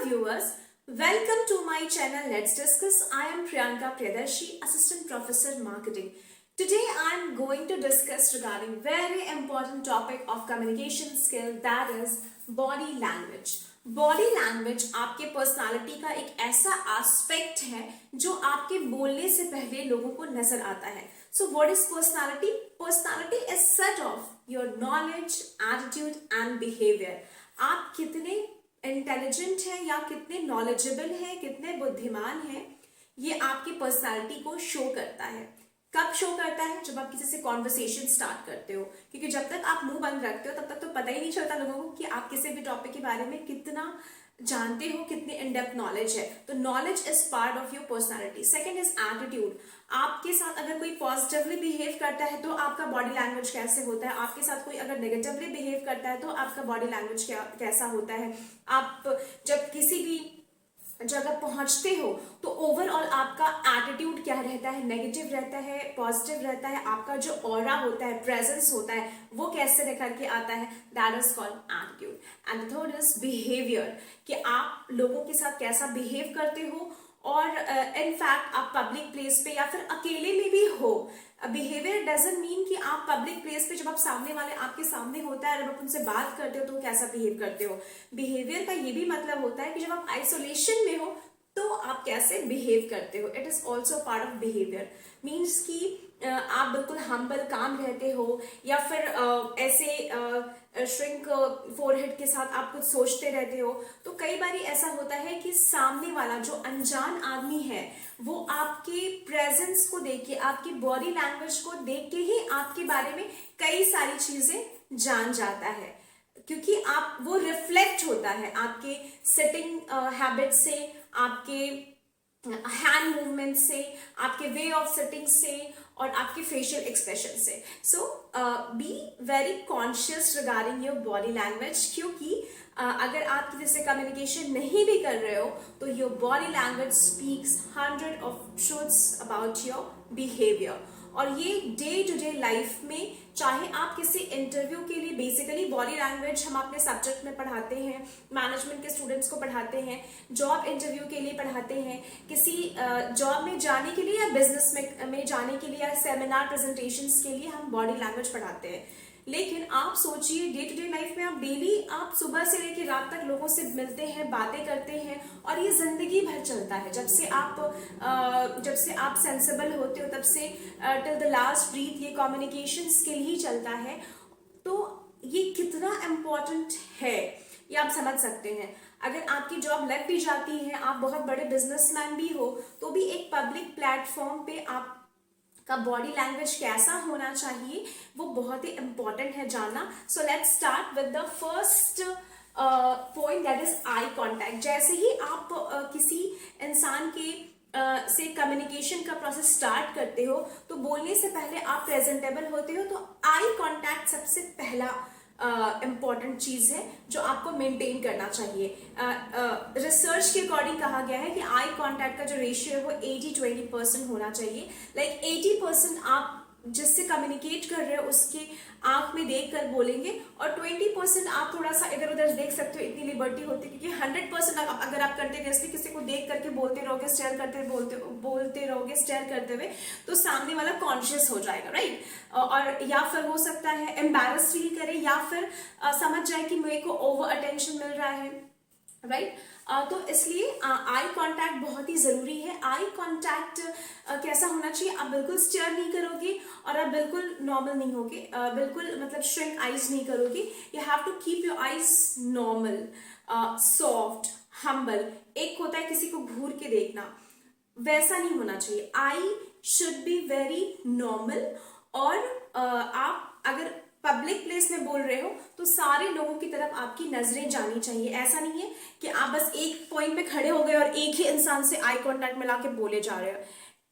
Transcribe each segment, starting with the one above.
viewers, welcome to my channel. Let's discuss. I am Priyanka Priyadarshi, Assistant Professor Marketing. Today I am going to discuss regarding very important topic of communication skill, that is body language. Body language आपके personality का एक ऐसा aspect है जो आपके बोलने से पहले लोगों को नजर आता है. So what is personality? Personality is set of your knowledge, attitude and behaviour. आप कितने इंटेलिजेंट हैं या कितने नॉलेजेबल हैं, कितने बुद्धिमान हैं, ये आपकी पर्सनालिटी को शो करता है. कब शो करता है? जब आप किसी से कॉन्वर्सेशन स्टार्ट करते हो, क्योंकि जब तक आप मुंह बंद रखते हो तब तक तो पता ही नहीं चलता लोगों को कि आप किसी भी टॉपिक के बारे में कितना जानते हो, कितनी इन डेप्थ नॉलेज है. तो knowledge is part of your personality. Second is attitude. आपके साथ अगर कोई पॉजिटिवली बिहेव करता है तो आपका बॉडी लैंग्वेज कैसे होता है. आपके साथ कोई अगर नेगेटिवली बिहेव करता है तो आपका बॉडी लैंग्वेज कैसा होता है. आप जब किसी भी जगह पहुंचते हो तो ओवरऑल आपका एटीट्यूड क्या रहता है, नेगेटिव रहता है, पॉजिटिव रहता है. आपका जो ऑरा होता है, प्रेजेंस होता है, वो कैसे निकल के आता है, that is called attitude. And third is behaviour, कि आप लोगों के साथ कैसा बिहेव करते हो और इनफैक्ट आप पब्लिक प्लेस पे या फिर अकेले में भी हो. बिहेवियर डजंट मीन कि आप पब्लिक प्लेस पे जब आप सामने वाले आपके सामने होता है, जब आप उनसे बात करते हो तो कैसा बिहेव करते हो. बिहेवियर का ये भी मतलब होता है कि जब आप आइसोलेशन में हो तो आप कैसे बिहेव करते हो. It is also part of behaviour. Means कि आप बिल्कुल हम्बल, काम रहते हो या फिर ऐसे श्रिंक फोरहेड के साथ आप कुछ सोचते रहते हो. तो कई बार ऐसा होता है कि सामने वाला जो अनजान आदमी है वो आपके प्रेजेंस को देख के, आपकी बॉडी लैंग्वेज को देख के ही आपके बारे में कई सारी चीजें जान जाता है, क्योंकि आप वो रिफ्लेक्ट होता है आपके सिटिंग हैबिट से, आपके हैंड मूवमेंट से, आपके वे ऑफ सिटिंग से और आपके फेशियल एक्सप्रेशन से. So be very conscious regarding your body language, क्योंकि अगर आप किसी से कम्युनिकेशन नहीं भी कर रहे हो तो your body language speaks 100 of truths about your behaviour. और ये डे टू डे लाइफ में, चाहे आप किसी इंटरव्यू के लिए, बेसिकली बॉडी लैंग्वेज हम अपने सब्जेक्ट में पढ़ाते हैं, मैनेजमेंट के स्टूडेंट्स को पढ़ाते हैं, जॉब इंटरव्यू के लिए पढ़ाते हैं, किसी जॉब में जाने के लिए या बिजनेस में जाने के लिए या सेमिनार प्रेजेंटेशंस के लिए हम बॉडी लैंग्वेज पढ़ाते हैं. लेकिन आप सोचिए डे टू डे लाइफ में आप डेली, आप सुबह से लेकर रात तक लोगों से मिलते हैं, बातें करते हैं और ये जिंदगी भर चलता है. जब से आप सेंसिबल होते हो तब से टिल द लास्ट ब्रीथ ये कम्युनिकेशन स्किल ही चलता है. तो ये कितना इम्पोर्टेंट है ये आप समझ सकते हैं. अगर आपकी जॉब लग भी जाती है, आप बहुत बड़े बिजनेसमैन भी हो, तो भी एक पब्लिक प्लेटफॉर्म पे आप का बॉडी लैंग्वेज कैसा होना चाहिए वो बहुत ही इंपॉर्टेंट है जानना. So let's start with the first point, that is eye contact. जैसे ही आप किसी इंसान के से कम्युनिकेशन का प्रोसेस स्टार्ट करते हो तो बोलने से पहले आप प्रेजेंटेबल होते हो, तो आई कांटेक्ट सबसे पहला इम्पॉर्टेंट चीज है जो आपको मेंटेन करना चाहिए. रिसर्च के अकॉर्डिंग कहा गया है कि आई कांटेक्ट का जो रेशियो है वो 80-20% होना चाहिए. लाइक 80% आप जिससे कम्युनिकेट कर रहे हो उसके आंख में देख कर बोलेंगे और 20% आप थोड़ा सा इधर उधर देख सकते हो. इतनी लिबर्टी होती है, क्योंकि 100% अगर आप कंटिन्यूसली किसी को देख करके बोलते रहोगे, स्टेयर करते बोलते रहोगे स्टेयर करते हुए, तो सामने वाला कॉन्शियस हो जाएगा, राइट. और या फिर हो सकता है एम्बैरस फील करे या फिर समझ जाए कि मेरे को ओवर अटेंशन मिल रहा है, राइट. तो इसलिए आई कांटेक्ट बहुत ही जरूरी है. आई कांटेक्ट कैसा होना चाहिए? आप बिल्कुल स्टेयर नहीं करोगे और आप बिल्कुल नॉर्मल नहीं होगे, बिल्कुल मतलब श्रिंक आईज नहीं करोगे. You have to keep your eyes normal, soft, humble. एक होता है किसी को घूर के देखना, वैसा नहीं होना चाहिए. I should be very normal. और आप अगर पब्लिक प्लेस में बोल रहे हो तो सारे लोगों की तरफ आपकी नजरें जानी चाहिए. ऐसा नहीं है कि आप बस एक पॉइंट पे खड़े हो गए और एक ही इंसान से आई कांटेक्ट मिला के बोले जा रहे हो.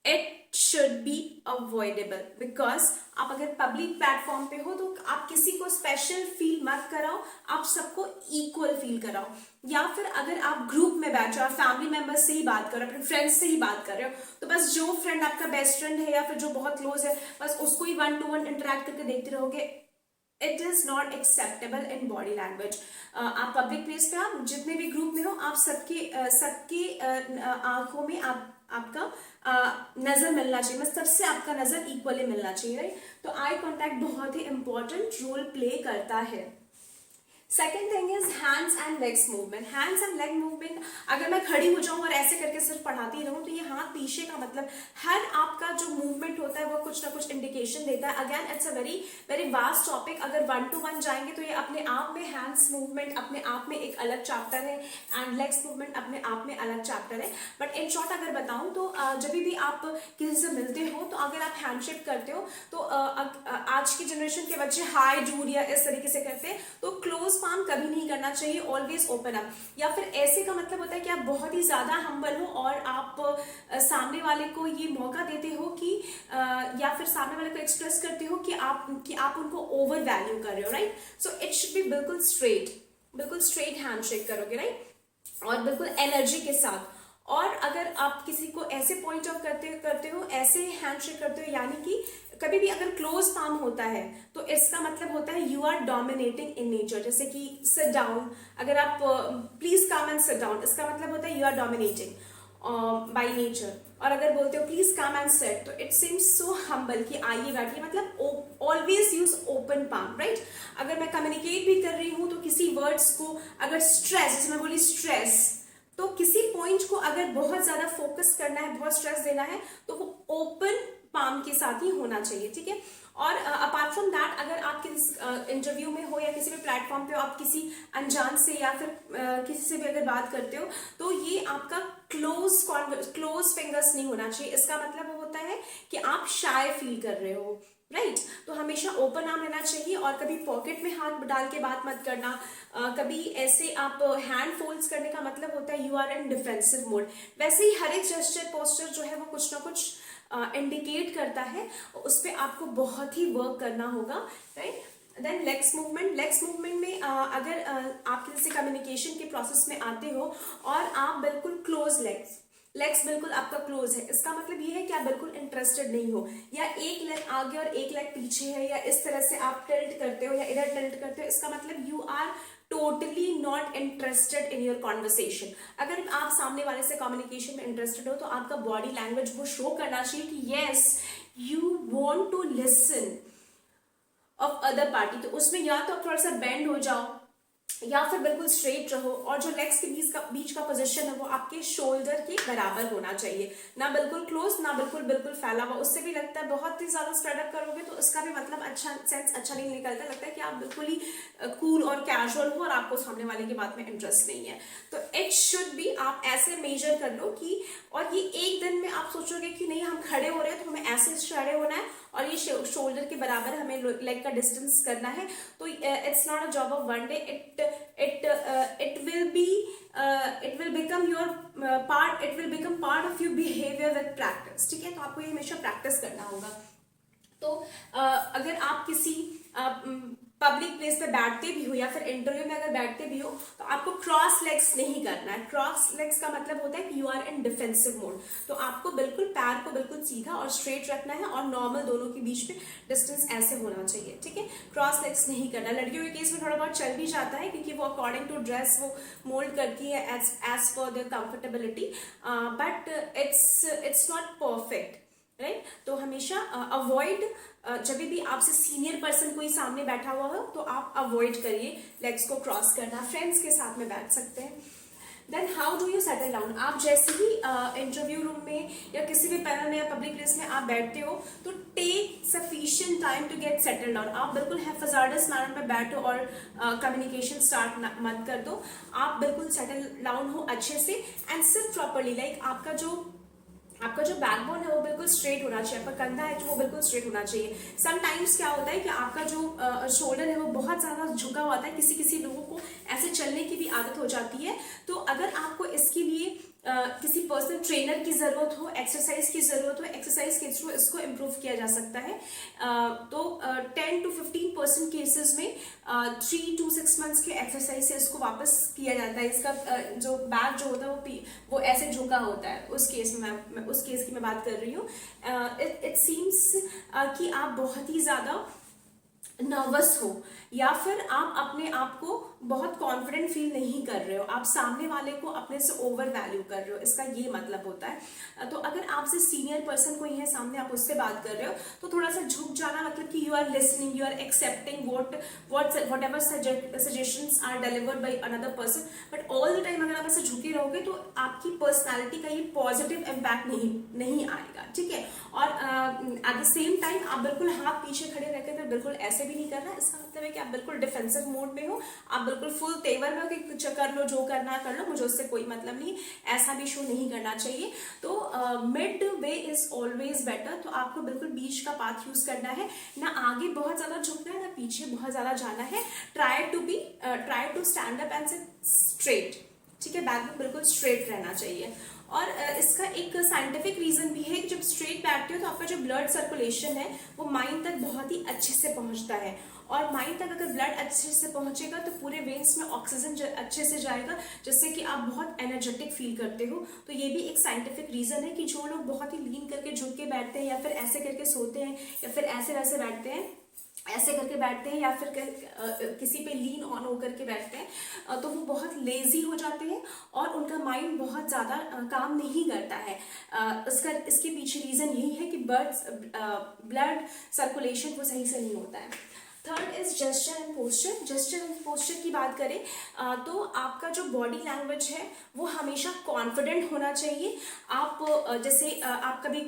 It should be avoidable, because आप अगर पब्लिक प्लेटफॉर्म पे हो तो आप किसी को स्पेशल फील मत कराओ, आप सबको इक्वल फील कराओ. या फिर अगर आप ग्रुप में बैठो, आप फैमिली मेंबर्स से ही बात करो, अपने फ्रेंड्स से ही बात कर रहे हो, तो बस जो फ्रेंड आपका बेस्ट फ्रेंड है या फिर जो बहुत क्लोज है, बस उसको ही 1-to-1 इंटरेक्ट करके देखते रहोगे. It is not acceptable in body language. आप पब्लिक प्लेस पे, आप जितने भी ग्रुप में हो, आप सबके आंखों में आपका नजर मिलना चाहिए, मतलब सबसे आपका नजर इक्वली मिलना चाहिए, राइट। तो आई कांटेक्ट बहुत ही इंपॉर्टेंट रोल प्ले करता है। Second thing is hands and legs movement. Hands and leg movement, अगर मैं खड़ी हो जाऊं और ऐसे करके सिर्फ पढ़ाती रहूं तो ये हाथ पीछे का मतलब हर आपका जो मूवमेंट होता है वो कुछ ना कुछ इंडिकेशन देता है। Again it's a very very vast topic. अगर 1 to 1 जाएंगे तो ये अपने आप में हैंड्स मूवमेंट अपने आप में एक अलग चैप्टर है एंड लेग्स मूवमेंट अपने आप में अलग चैप्टर है। बट इन शॉर्ट अगर बताऊं तो जब भी आप किसी से मिलते हो तो अगर आप हैंडशेक करते हो तो आज की जनरेशन के बच्चे हाई डूड या इस तरीके से करते हैं, तो क्लोज पाम कभी नहीं करना चाहिए, ऑलवेज ओपन अप। या फिर ऐसे का मतलब होता है कि आप बहुत ही ज्यादा हम्बल हो और आप सामने वाले को ये मौका देते हो कि या फिर सामने वाले को एक्सप्रेस करते हो कि आप उनको ओवर वैल्यू कर रहे हो, right. So it should be बिल्कुल स्ट्रेट हैंडशेक करोगे, राइट, और बिल्कुल एनर्जी के साथ। और अगर आप किसी को ऐसे पॉइंट ऑफ करते हो, ऐसे हैंडशेक करते हो, यानी कि कभी भी अगर क्लोज पाम होता है तो इसका मतलब होता है you are dominating in nature. जैसे कि सिट डाउन, अगर आप please come and sit down, इसका मतलब होता है you are dominating by nature. और अगर बोलते हो प्लीज कम एंड सिट, तो इट सीम्स सो हम्बल कि आइए बैठिए, मतलब always use open palm, right. अगर मैं कम्युनिकेट भी कर रही हूं तो किसी वर्ड्स को अगर स्ट्रेस, जैसे मैं बोली स्ट्रेस, तो किसी पॉइंट को अगर बहुत ज्यादा फोकस करना है, बहुत स्ट्रेस देना है, तो वो ओपन पाम के साथ ही होना चाहिए, ठीक है। और अपार्ट फ्रॉम दैट, अगर आप किसी इंटरव्यू में हो या किसी भी प्लेटफॉर्म पे हो, आप किसी अनजान से या फिर किसी से भी अगर बात करते हो, तो ये आपका क्लोज फिंगर्स नहीं होना चाहिए। इसका मतलब वो होता है कि आप शाय फील कर रहे हो, राइट। तो हमेशा ओपन आर्म रहना चाहिए और कभी पॉकेट में हाथ डाल के बात मत करना। कभी ऐसे आप हैंड फोल्ड्स करने का मतलब होता है you are in defensive mode. वैसे ही हर एक जेस्चर पोस्चर जो है वो कुछ ना कुछ इंडिकेट करता है, उस पर आपको बहुत ही वर्क करना होगा, राइट। देन लेग्स मूवमेंट में अगर आप किसी कम्युनिकेशन के प्रोसेस में आते हो और आप बिल्कुल क्लोज लेग्स बिल्कुल आपका क्लोज है, इसका मतलब ये है कि आप बिल्कुल इंटरेस्टेड नहीं हो, या एक लेग आगे और एक लेग पीछे है, या इस तरह से आप टिल्ट करते हो या इधर टिल्ट करते हो, इसका मतलब you are totally not interested in your conversation. अगर आप सामने वाले से कम्युनिकेशन में इंटरेस्टेड हो तो आपका बॉडी लैंग्वेज वो शो करना चाहिए कि yes you want to listen of other party. तो उसमें या तो आप थोड़ा सा बेंड हो जाओ या फिर बिल्कुल स्ट्रेट रहो, और जो लेग्स के बीच का पोजीशन है वो आपके शोल्डर के बराबर होना चाहिए, ना बिल्कुल क्लोज ना बिल्कुल फैला हुआ। उससे भी लगता है बहुत ही ज्यादा स्प्रेड अप करोगे तो उसका भी मतलब अच्छा नहीं निकलता, लगता है कि आप बिल्कुल ही कूल और कैजुअल हो और आपको सामने वाले की बात में इंटरेस्ट नहीं है। तो इट शुड बी, आप ऐसे मेजर कर लो कि, और ये एक दिन में आप सोचोगे कि नहीं हम खड़े हो रहे हैं तो हमें ऐसे खड़े होना है और ये शोल्डर के बराबर हमें लेग का डिस्टेंस करना है। तो it's not a job of one day, it will become your part, it will become part of your behavior with practice, ठीक है। तो आपको ये हमेशा प्रैक्टिस करना होगा। तो अगर आप किसी पब्लिक प्लेस पे बैठते भी हो या फिर इंटरव्यू में अगर बैठते भी हो तो आपको क्रॉस लेग्स नहीं करना है। क्रॉस लेग्स का मतलब होता है कि you are in defensive mode, तो आपको बिल्कुल पैर को बिल्कुल सीधा और स्ट्रेट रखना है और नॉर्मल दोनों के बीच में डिस्टेंस ऐसे होना चाहिए, ठीक है। क्रॉस लेग्स नहीं करना। लड़कियों के केस में थोड़ा बहुत चल भी जाता है क्योंकि वो अकॉर्डिंग टू ड्रेस वो मोल्ड करती है as per the comfortability, but it's not perfect, right. तो हमेशा अवॉइड, जब भी आपसे सीनियर पर्सन कोई सामने बैठा हुआ हो तो आप अवॉइड करिए लेग्स को क्रॉस करना। फ्रेंड्स के साथ में बैठ सकते हैं। Then how do you settle down. आप जैसे ही इंटरव्यू रूम में या किसी भी पैनल में या पब्लिक प्लेस में आप बैठते हो तो take sufficient time to get settle down. आप बिल्कुल हैफजार्डस मैनर में बैठो और कम्युनिकेशन स्टार्ट मत कर दो। आप बिल्कुल सेटल डाउन हो अच्छे से एंड सिट प्रॉपरली, लाइक आपका जो बैकबोन है वो बिल्कुल स्ट्रेट होना चाहिए, आपका कंधा है जो वो बिल्कुल स्ट्रेट होना चाहिए। समटाइम्स क्या होता है कि आपका जो शोल्डर है वो बहुत ज़्यादा झुका हुआ होता है, किसी लोगों को ऐसे चलने की भी आदत हो जाती है। तो अगर आपको इसके लिए किसी पर्सनल ट्रेनर की ज़रूरत हो, एक्सरसाइज की ज़रूरत हो, एक्सरसाइज के थ्रू इसको इम्प्रूव किया जा सकता है। तो 10 to 15% केसेस में 3 to 6 मंथ्स के एक्सरसाइज से इसको वापस किया जाता है। इसका जो बैक जो होता है वो ऐसे झुका होता है। उस केस की मैं बात कर रही हूँ। इट सीम्स कि आप बहुत ही ज़्यादा नर्वस हो, या फिर आप अपने आप को बहुत कॉन्फिडेंट फील नहीं कर रहे हो, आप सामने वाले को अपने से ओवर वैल्यू कर रहे हो, इसका ये मतलब होता है। तो अगर आपसे सीनियर पर्सन कोई है सामने, आप उससे बात कर रहे हो, तो थोड़ा सा झुक जाना, मतलब कि you are listening, you are accepting whatever suggestions are delivered by another person. But all the time अगर आप ऐसे झुके रहोगे तो आपकी पर्सनैलिटी का ये पॉजिटिव इम्पैक्ट नहीं आएगा, ठीक है। और एट द सेम टाइम आप बिल्कुल हाथ पीछे खड़े रहकर बिल्कुल ऐसे भी नहीं करना, इसका मतलब है कि आप बिल्कुल डिफेंसिव मोड में हो, आप बिल्कुल फुल तेवर में हो कि कुछ कर लो, जो करना है कर लो, मुझे उससे कोई मतलब नहीं, ऐसा भी शो नहीं करना चाहिए। तो mid way is always better. तो आपको बिल्कुल बीच का पाथ यूज करना है, ना आगे बहुत ज्यादा झुकना है, ना पीछे बहुत ज्यादा जाना है। Try to stand up and sit straight, ठीक है, बैक में बिल्कुल स्ट्रेट रहना चाहिए। और इसका एक साइंटिफिक रीजन भी है कि जब स्ट्रेट बैठते हो तो आपका जो ब्लड सर्कुलेशन है वो माइंड तक बहुत ही अच्छे से पहुंचता है, और माइंड तक अगर ब्लड अच्छे से पहुंचेगा तो पूरे वेन्स में ऑक्सीजन अच्छे से जाएगा, जिससे कि आप बहुत एनर्जेटिक फील करते हो। तो ये भी एक साइंटिफिक रीजन है कि जो लोग बहुत ही लीन करके झुक के बैठते हैं, या फिर ऐसे करके सोते हैं, या फिर ऐसे वैसे बैठते हैं, ऐसे करके बैठते हैं, या फिर किसी पे लीन ऑन होकर के बैठते हैं, तो वो बहुत लेजी हो जाते हैं और उनका माइंड बहुत ज़्यादा काम नहीं करता है। इसके पीछे रीज़न यही है कि ब्लड सर्कुलेशन वो सही से नहीं होता है। Third is gesture and posture. Gesture and posture की बात करें तो आपका जो बॉडी लैंग्वेज है वो हमेशा कॉन्फिडेंट होना चाहिए। आप जैसे आप कभी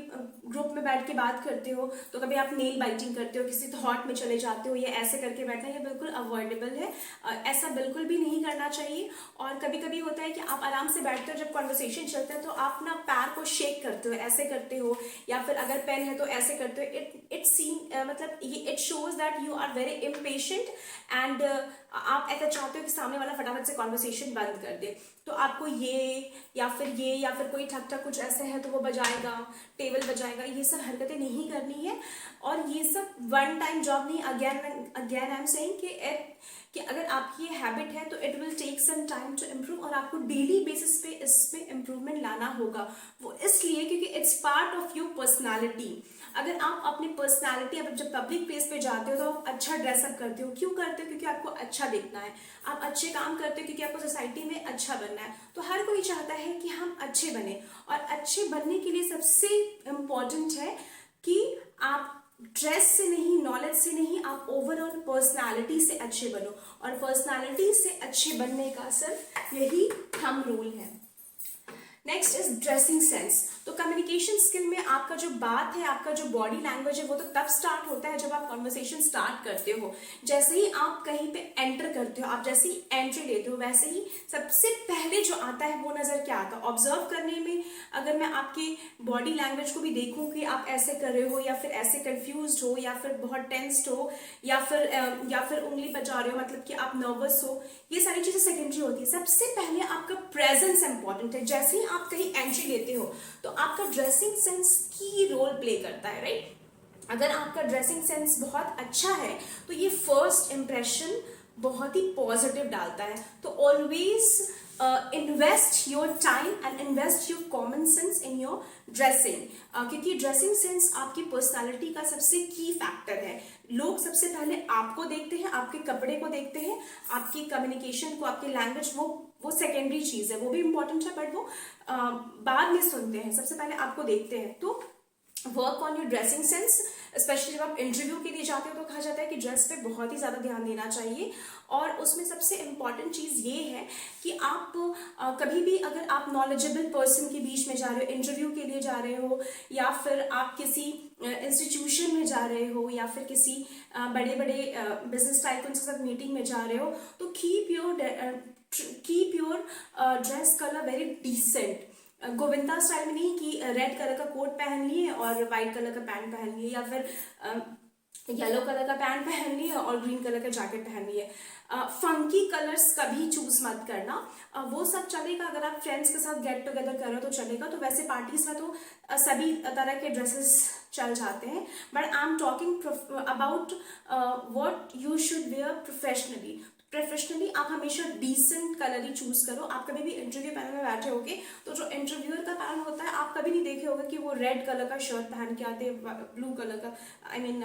ग्रुप में बैठ के बात करते हो तो कभी आप नेल बाइटिंग करते हो, किसी थॉट में चले जाते हो, ये ऐसे करके बैठना ये बिल्कुल अवॉइडेबल है, ऐसा बिल्कुल भी नहीं करना चाहिए। और कभी कभी होता है कि आप आराम से बैठते हो, जब कॉन्वर्सेशन चलता है तो आप ना पैर को शेक करते हो, ऐसे करते हो, या फिर अगर पेन है तो ऐसे करते हो। इट सीन मतलब ये it shows that you are very impatient and आप ऐसा चाहते हो कि सामने वाला फटाफट से कॉन्वर्सेशन बंद कर दे। तो आपको ये या फिर कोई ठक ठक कुछ ऐसे है तो वो बजाएगा, टेबल बजाएगा, ये सब हरकतें नहीं करनी है। और ये सब वन टाइम जॉब नहीं, अगेन आई एम सेइंग कि अगर आपकी ये हैबिट है तो it will take some time to improve, और आपको डेली बेसिस पे इसमें इम्प्रूवमेंट लाना होगा। वो इसलिए क्योंकि it's part of your personality. अगर आप अपनी पर्सनालिटी, अब जब पब्लिक प्लेस पे जाते हो तो आप अच्छा ड्रेसअप करते हो, क्यों करते हो? क्योंकि आपको अच्छा दिखना है। आप अच्छे काम करते हो क्योंकि आपको सोसाइटी में अच्छा बनना है। तो हर कोई चाहता है कि हम अच्छे बने, और अच्छे बनने के लिए सबसे इम्पॉर्टेंट है कि आप ड्रेस से नहीं, नॉलेज से नहीं, आप ओवरऑल पर्सनालिटी से अच्छे बनो, और पर्सनालिटी से अच्छे बनने का सिर्फ यही थंब रूल है। Next is dressing sense. तो कम्युनिकेशन स्किल में आपका जो बात है, आपका जो बॉडी लैंग्वेज है, वो तो तब स्टार्ट होता है जब आप कॉन्वर्सेशन स्टार्ट करते हो। जैसे ही आप कहीं पे एंटर करते हो, आप जैसे ही एंट्री लेते हो, वैसे ही सबसे पहले जो आता है वो नजर क्या आता है? ऑब्जर्व करने में अगर मैं आपके बॉडी लैंग्वेज को भी देखूं कि आप ऐसे कर रहे हो, या फिर ऐसे कंफ्यूज हो, या फिर बहुत टेंस्ड हो, या फिर उंगली बजा रहे हो, मतलब कि आप नर्वस हो, ये सारी चीजें सेकेंडरी होती है। सबसे पहले आपका प्रेजेंस इंपॉर्टेंट है। जैसे ही आप कहीं एंट्री लेते हो तो आपका ड्रेसिंग सेंस की रोल प्ले करता है, राइट? अगर आपका ड्रेसिंग सेंस बहुत अच्छा है तो ये फर्स्ट इंप्रेशन बहुत ही पॉजिटिव डालता है। तो always invest your time and invest your common sense in your dressing, क्योंकि ड्रेसिंग सेंस आपकी पर्सनालिटी का सबसे की फैक्टर है। लोग सबसे पहले आपको देखते हैं, आपके कपड़े को देखते हैं, आपकी कम्युनिकेशन को, आपकी लैंग्वेज, वो सेकेंडरी चीज है, वो भी इंपॉर्टेंट है, बट वो बाद में सुनते हैं, सबसे पहले आपको देखते हैं। तो work on your dressing sense, specially जब आप इंटरव्यू के लिए जाते हो तो कहा जाता है कि ड्रेस पे बहुत ही ज़्यादा ध्यान देना चाहिए। और उसमें सबसे इम्पॉर्टेंट चीज़ ये है कि आप कभी भी अगर आप नॉलेजेबल पर्सन के बीच में जा रहे हो, इंटरव्यू के लिए जा रहे हो, या फिर आप किसी इंस्टीट्यूशन में जा रहे हो, या फिर किसी बड़े बड़े बिजनेस टाइकून के साथ मीटिंग में जा रहे हो, तो keep your dress colour very decent. Govinda style में नहीं कि रेड कलर का कोट पहन लिए और वाइट कलर का पैंट पहन लिए, या फिर येलो कलर का पैंट पहन लिए और ग्रीन कलर का जैकेट पहन लिए। फंकी कलर्स कभी चूज मत करना। वो सब चलेगा अगर आप फ्रेंड्स के साथ गेट टुगेदर कर रहे हो तो चलेगा, तो वैसे पार्टीज में तो सभी तरह के ड्रेसेस चल जाते हैं। But I am talking about what you should wear professionally आप हमेशा डिसेंट कलर ही चूज करो। आप कभी भी इंटरव्यू पैनल में बैठे होगे तो जो इंटरव्यूअर का पैनल होता है, आप कभी नहीं देखे होगे कि वो रेड कलर का शर्ट पहन के आते हैं, ब्लू कलर का, आई मीन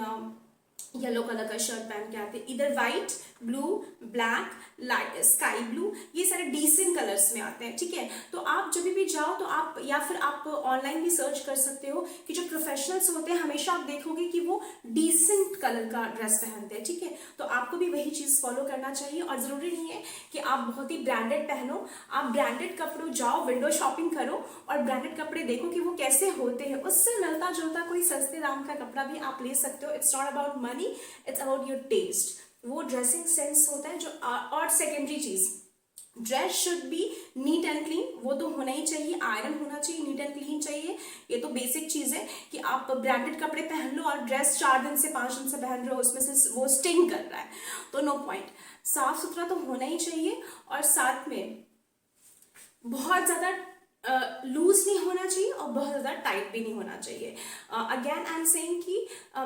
येलो कलर का शर्ट पहन के आते हैं, इधर white, blue, black, light sky blue, ये सारे डिसेंट कलर्स में आते हैं, ठीक है। तो आप जब भी जाओ तो आप, या फिर आप ऑनलाइन भी सर्च कर सकते हो कि जो प्रोफेशनल्स होते हैं हमेशा आप देखोगे कि वो डिसेंट कलर का ड्रेस पहनते हैं, ठीक है। तो आपको भी वही चीज फॉलो करना चाहिए, और जरूरी नहीं है कि आप बहुत ही ब्रांडेड पहनो, आप ब्रांडेड कपड़ों जाओ, विंडो शॉपिंग करो और ब्रांडेड कपड़े देखो कि वो कैसे होते हैं, उससे मिलता जुलता कोई सस्ते दाम का कपड़ा भी आप ले सकते हो। It's not about money, it's about your taste, वो ड्रेसिंग सेंस होता है जो। और सेकेंडरी चीज, dress should be neat and clean, वो तो होना ही चाहिए, आयरन होना चाहिए, नीट एंड क्लीन चाहिए। ये तो बेसिक चीज है कि आप ब्रांडेड कपड़े पहन लो और ड्रेस 4 दिन से 5 दिन से पहन रहे हो, उसमें से वो स्टिंग कर रहा है, तो नो पॉइंट। साफ सुथरा तो होना ही चाहिए, और साथ में बहुत ज्यादा लूज नहीं होना चाहिए और बहुत ज़्यादा टाइट भी नहीं होना चाहिए। अगेन आई एम सेइंग कि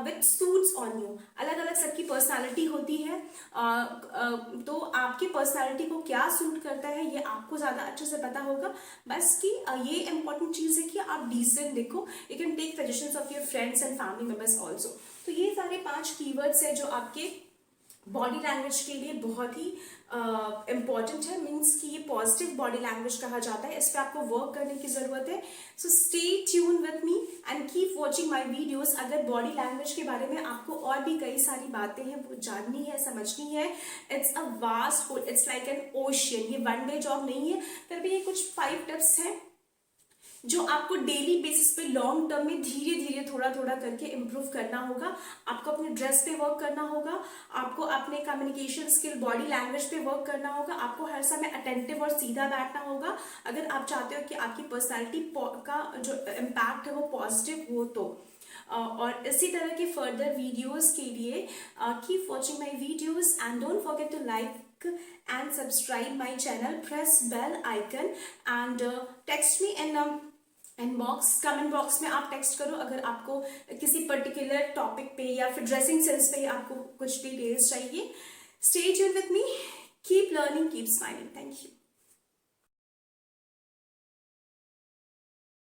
विथ सूट्स ऑन यू, अलग अलग सबकी पर्सनालिटी होती है, तो आपकी पर्सनालिटी को क्या सूट करता है ये आपको ज़्यादा अच्छे से पता होगा। बस कि ये इंपॉर्टेंट चीज़ है कि आप डिसेंट देखो, you can take suggestions of your friends and family members also. तो ये सारे 5 कीवर्ड्स है जो आपके बॉडी लैंग्वेज के लिए बहुत ही इम्पॉर्टेंट है, मीन्स कि ये पॉजिटिव बॉडी लैंग्वेज कहा जाता है, इस पर आपको वर्क करने की जरूरत है। So stay tune with me and keep watching my videos. अगर बॉडी लैंग्वेज के बारे में आपको और भी कई सारी बातें हैं वो जाननी है, समझनी है, it's a vast, it's like an ocean, ये वन डे जॉब नहीं है। फिर भी ये कुछ 5 टिप्स हैं जो आपको डेली बेसिस पे लॉन्ग टर्म में धीरे धीरे थोड़ा थोड़ा करके इम्प्रूव करना होगा। आपको अपने ड्रेस पे वर्क करना होगा, आपको अपने कम्युनिकेशन स्किल, बॉडी लैंग्वेज पे वर्क करना होगा, आपको हर समय अटेंटिव और सीधा बैठना होगा अगर आप चाहते हो कि आपकी पर्सनैलिटी का जो इम्पैक्ट है वो पॉजिटिव हो। तो और इसी तरह के फर्दर वीडियोस के लिए keep watching my videos and don't forget to like and subscribe my channel, press bell icon and text me in inbox, comment box में आप टेक्स्ट करो अगर आपको किसी पर्टिकुलर टॉपिक पे या फिर ड्रेसिंग सेंस पे आपको कुछ डिटेल्स चाहिए। Stay tuned with me, keep learning, keep smiling. Thank you.